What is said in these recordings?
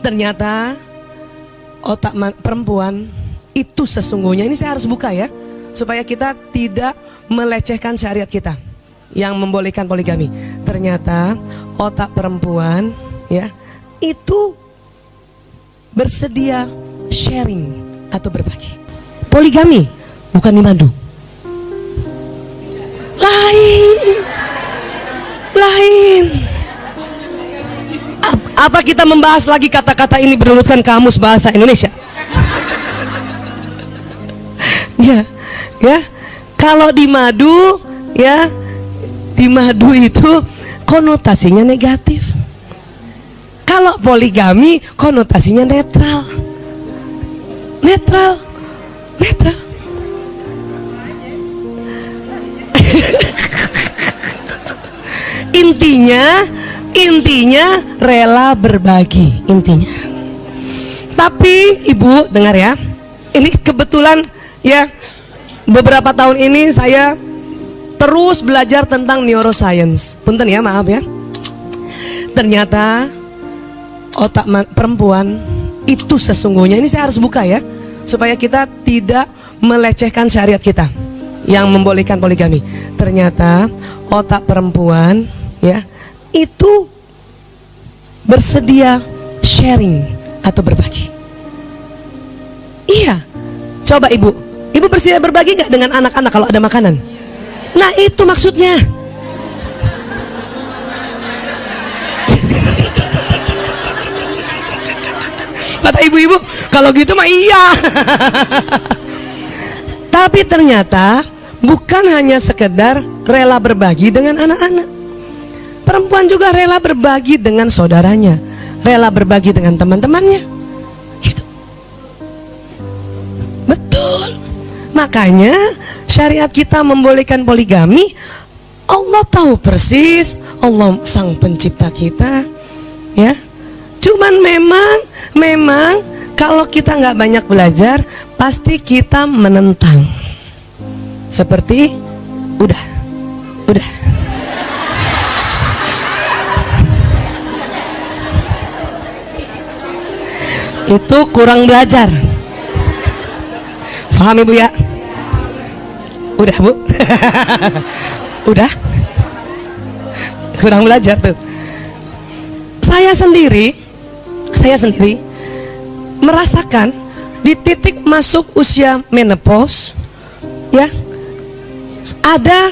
Ternyata otak perempuan itu sesungguhnya, ini saya harus buka ya, supaya kita tidak melecehkan syariat kita yang membolehkan poligami. Ternyata otak perempuan ya itu bersedia sharing atau berbagi. Poligami bukan dimadu. Lain. Apa kita membahas lagi kata-kata ini berurutkan kamus bahasa Indonesia? ya. Kalau di madu, ya, di madu itu konotasinya negatif. Kalau poligami konotasinya netral. Intinya rela berbagi intinya. Tapi ibu dengar ya, ini kebetulan ya, beberapa tahun ini saya terus belajar tentang neuroscience. Punten ya, maaf ya. Ternyata otak perempuan itu sesungguhnya, ini saya harus buka ya, supaya kita tidak melecehkan syariat kita yang membolehkan poligami. Ternyata otak perempuan ya itu bersedia sharing atau berbagi. Iya, coba ibu bersedia berbagi gak dengan anak-anak kalau ada makanan? Nah itu maksudnya. Kata ibu-ibu, kalau gitu mah iya. Tapi ternyata bukan hanya sekedar rela berbagi dengan anak-anak. Perempuan juga rela berbagi dengan saudaranya, rela berbagi dengan teman-temannya. Gitu. Betul. Makanya syariat kita membolehkan poligami. Allah tahu persis, Allah sang pencipta kita, ya. Cuman memang kalau kita nggak banyak belajar, pasti kita menentang. Seperti udah. Itu kurang belajar. Paham ibu ya? Udah bu. Udah. Kurang belajar tuh. Saya sendiri merasakan di titik masuk usia menopause ya, ada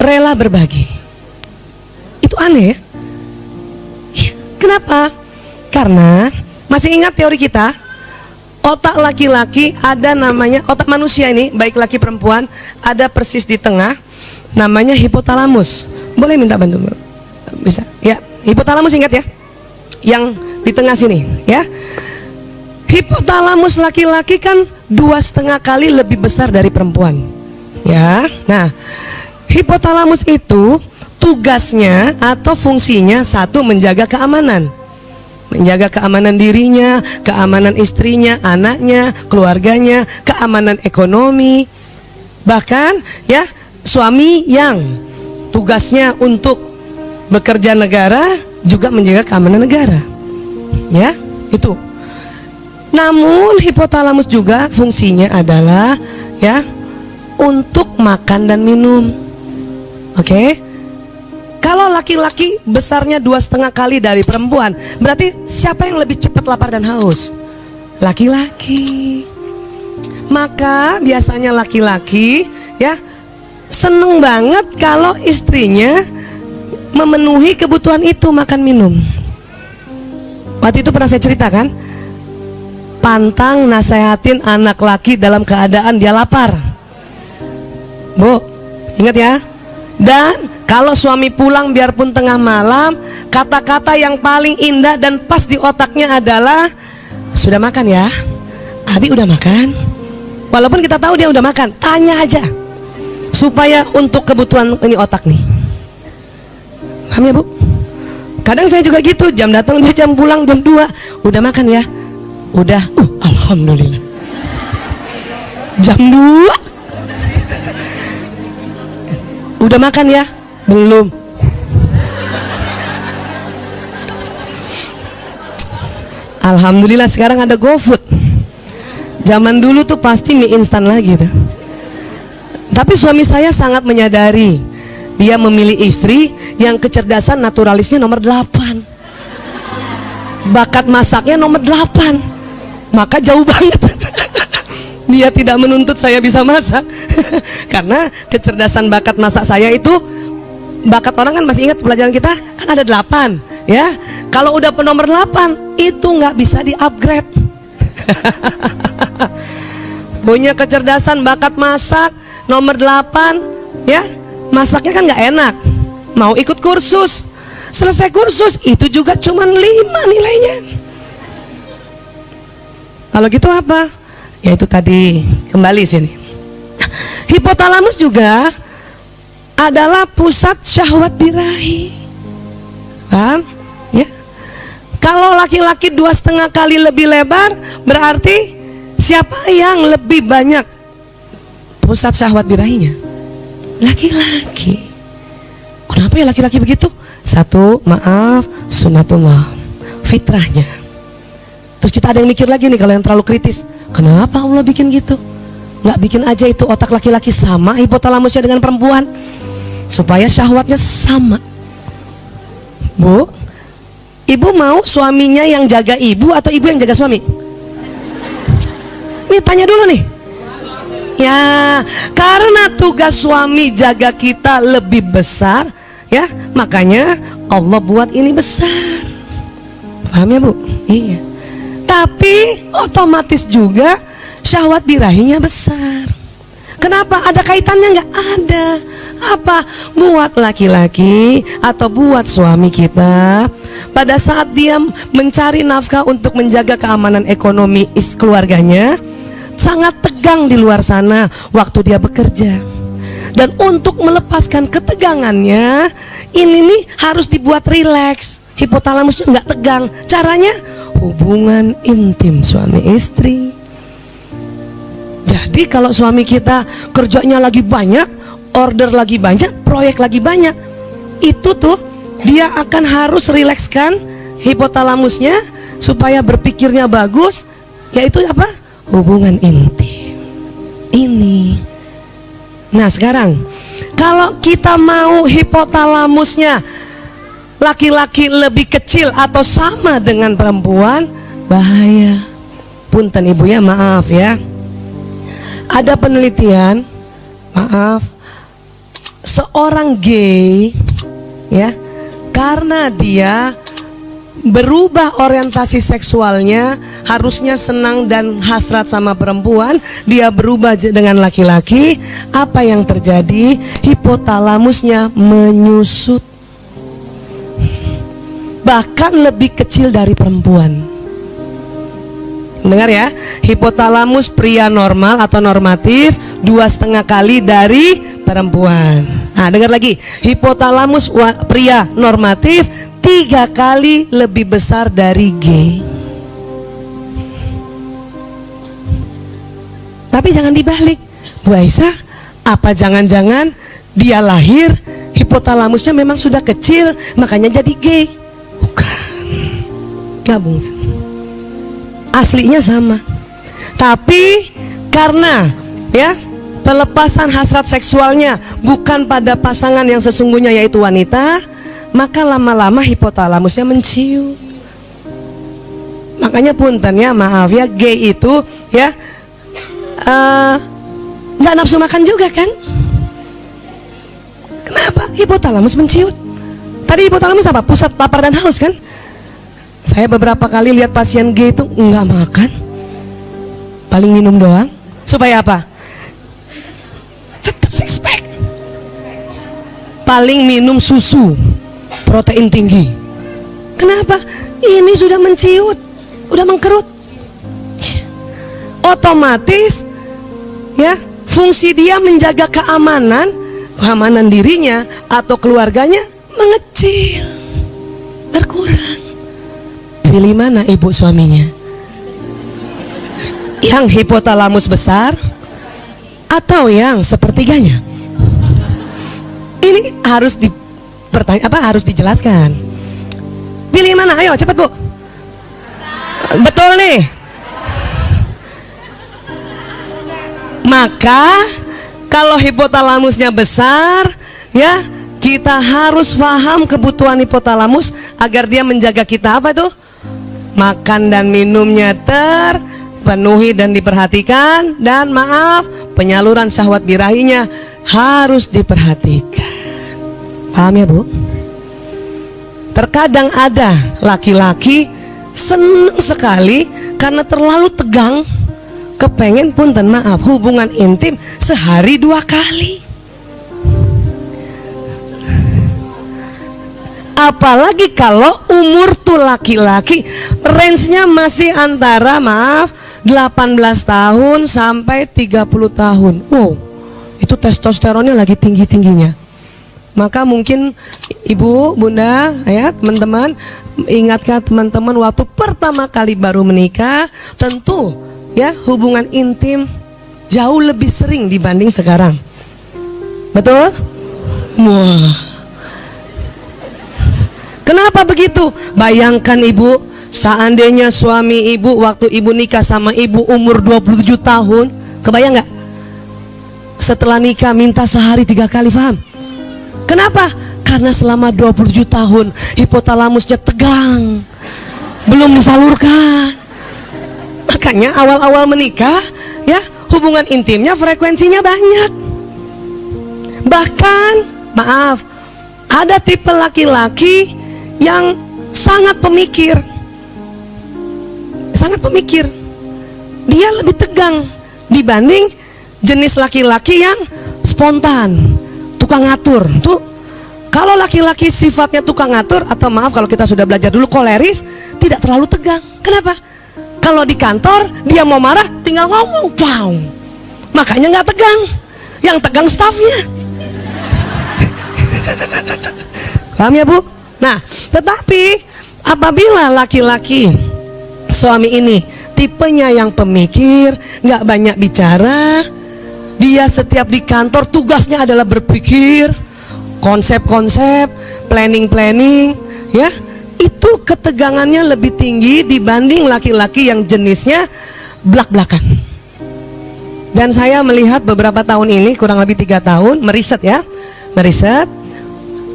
rela berbagi. Itu aneh ya? Kenapa? Karena masih ingat teori kita, otak laki-laki ada namanya, otak manusia ini baik laki perempuan ada persis di tengah, namanya hipotalamus. Boleh minta bantu? Bisa ya, hipotalamus ingat ya, yang di tengah sini ya. Hipotalamus laki-laki kan 2,5 kali lebih besar dari perempuan ya. Nah hipotalamus itu tugasnya atau fungsinya, satu, menjaga keamanan dirinya, keamanan istrinya, anaknya, keluarganya, keamanan ekonomi. Bahkan ya, suami yang tugasnya untuk bekerja negara juga menjaga keamanan negara. Ya, itu. Namun hipotalamus juga fungsinya adalah ya untuk makan dan minum. Oke. Kalau laki-laki besarnya 2,5 kali dari perempuan, berarti siapa yang lebih cepat lapar dan haus? Laki-laki. Maka biasanya laki-laki ya seneng banget kalau istrinya memenuhi kebutuhan itu, makan minum. Waktu itu pernah saya ceritakan, pantang nasehatin anak laki dalam keadaan dia lapar. Bu, ingat ya. Dan kalau suami pulang biarpun tengah malam, kata-kata yang paling indah dan pas di otaknya adalah, sudah makan ya? Abi udah makan? Walaupun kita tahu dia udah makan, tanya aja supaya untuk kebutuhan ini otak nih. Paham ya bu? Kadang saya juga gitu, jam datang dia jam pulang jam 2, udah makan ya? Udah, alhamdulillah. Jam 2 udah makan ya? Belum. Alhamdulillah sekarang ada GoFood. Zaman dulu tuh pasti mie instan lagi tuh. Tapi suami saya sangat menyadari, dia memilih istri yang kecerdasan naturalisnya nomor 8, bakat masaknya nomor 8, maka jauh banget. Dia tidak menuntut saya bisa masak karena kecerdasan bakat masak saya itu, bakat orang kan masih ingat pelajaran kita kan ada 8 ya. Kalau udah nomor 8 itu nggak bisa di-upgrade. Punya kecerdasan bakat masak nomor 8 ya, masaknya kan nggak enak, mau ikut kursus, selesai kursus itu juga cuman 5 nilainya. Kalau gitu apa? Ya itu tadi, kembali sini. Hipotalamus juga adalah pusat syahwat birahi. Paham? Ya. Kalau laki-laki 2,5 kali lebih lebar, berarti siapa yang lebih banyak pusat syahwat birahinya? Laki-laki. Kenapa ya laki-laki begitu? Satu, maaf, sunnatullah, fitrahnya. Terus kita ada yang mikir lagi nih kalau yang terlalu kritis, kenapa Allah bikin gitu? Nggak bikin aja itu otak laki-laki sama hipotalamusnya dengan perempuan, supaya syahwatnya sama. Bu, ibu mau suaminya yang jaga ibu atau ibu yang jaga suami? Nih tanya dulu nih. Ya, karena tugas suami jaga kita lebih besar, ya, makanya Allah buat ini besar. Paham ya Bu? Iya. Tapi otomatis juga syahwat birahinya besar. Kenapa? Ada kaitannya? Nggak ada. Apa? Buat laki-laki atau buat suami kita, pada saat dia mencari nafkah untuk menjaga keamanan ekonomi keluarganya, sangat tegang di luar sana waktu dia bekerja. Dan untuk melepaskan ketegangannya, ini nih harus dibuat rileks, hipotalamusnya nggak tegang. Caranya hubungan intim suami istri. Jadi kalau suami kita kerjanya lagi banyak, order lagi banyak, proyek lagi banyak, itu tuh dia akan harus rilekskan hipotalamusnya supaya berpikirnya bagus, yaitu apa? Hubungan intim ini. Nah sekarang kalau kita mau hipotalamusnya laki-laki lebih kecil atau sama dengan perempuan, bahaya. Punten ibu ya, maaf ya. Ada penelitian, maaf, seorang gay ya, karena dia berubah orientasi seksualnya, harusnya senang dan hasrat sama perempuan, dia berubah dengan laki-laki. Apa yang terjadi? Hipotalamusnya menyusut, bahkan lebih kecil dari perempuan. Dengar ya, hipotalamus pria normal atau normatif 2,5 kali dari perempuan. Nah dengar lagi, hipotalamus pria normatif 3 kali lebih besar dari gay. Tapi jangan dibalik, Bu Aisyah, apa jangan-jangan dia lahir hipotalamusnya memang sudah kecil makanya jadi gay? Bukan, gabung. Aslinya sama, tapi karena ya pelepasan hasrat seksualnya bukan pada pasangan yang sesungguhnya yaitu wanita, maka lama-lama hipotalamusnya menciut. Makanya punten ya, maaf ya, gay itu ya nggak nafsu makan juga kan? Kenapa? Hipotalamus menciut. Tadi hipotalamus apa? Pusat lapar dan haus kan? Saya beberapa kali lihat pasien gay itu nggak makan, paling minum doang. Supaya apa? Tetap six pack. Paling minum susu, protein tinggi. Kenapa? Ini sudah menciut, udah mengkerut. Otomatis ya, fungsi dia menjaga keamanan dirinya atau keluarganya mengecil, berkurang. Pilih mana ibu suaminya? Yang hipotalamus besar atau yang sepertiganya? Ini harus harus dijelaskan. Pilih mana? Ayo cepat Bu. Betul nih. Maka kalau hipotalamusnya besar, ya kita harus paham kebutuhan hipotalamus agar dia menjaga kita apa tuh? Makan dan minumnya terpenuhi dan diperhatikan, dan maaf, penyaluran syahwat birahinya harus diperhatikan. Paham ya Bu? Terkadang ada laki-laki senang sekali karena terlalu tegang, kepengen punten maaf hubungan intim sehari 2 kali. Apalagi kalau umur tuh laki-laki range-nya masih antara maaf 18 tahun sampai 30 tahun. Wow, itu testosteronnya lagi tinggi-tingginya. Maka mungkin ibu, bunda, ya teman-teman, ingatkan teman-teman waktu pertama kali baru menikah, tentu ya hubungan intim jauh lebih sering dibanding sekarang. Betul? Wah. Kenapa begitu? Bayangkan ibu, seandainya suami ibu waktu ibu nikah sama ibu umur 27 tahun, kebayang nggak? Setelah nikah minta sehari 3 kali, paham? Kenapa? Karena selama 27 tahun hipotalamusnya tegang, belum disalurkan. Makanya awal-awal menikah, ya hubungan intimnya frekuensinya banyak. Bahkan, maaf, ada tipe laki-laki yang sangat pemikir, dia lebih tegang dibanding jenis laki-laki yang spontan, tukang ngatur. Tuh, kalau laki-laki sifatnya tukang ngatur, atau maaf kalau kita sudah belajar dulu koleris, tidak terlalu tegang. Kenapa? Kalau di kantor dia mau marah tinggal ngomong, wow. Makanya nggak tegang, yang tegang stafnya. Paham ya Bu? Nah, tetapi apabila laki-laki suami ini tipenya yang pemikir, nggak banyak bicara, dia setiap di kantor tugasnya adalah berpikir, konsep-konsep, planning-planning, ya, itu ketegangannya lebih tinggi dibanding laki-laki yang jenisnya blak-blakan. Dan saya melihat beberapa tahun ini, kurang lebih 3 tahun, meriset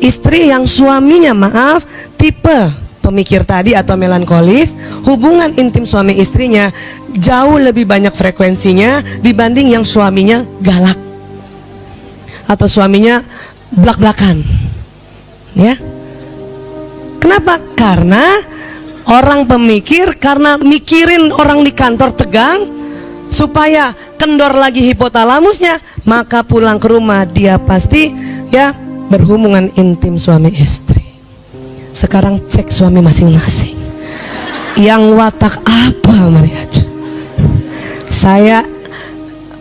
istri yang suaminya maaf tipe pemikir tadi atau melankolis, hubungan intim suami istrinya jauh lebih banyak frekuensinya dibanding yang suaminya galak atau suaminya blak-blakan. Ya. Kenapa? Karena orang pemikir, karena mikirin orang di kantor tegang, supaya kendor lagi hipotalamusnya, maka pulang ke rumah dia pasti ya berhubungan intim suami istri. Sekarang cek suami masing-masing, yang watak apa melihat. Saya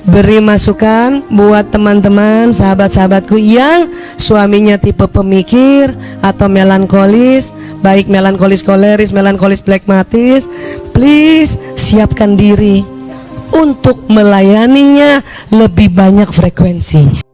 beri masukan buat teman-teman, sahabat-sahabatku yang suaminya tipe pemikir atau melankolis, baik melankolis koleris, melankolis plekmatis, please siapkan diri untuk melayaninya lebih banyak frekuensinya.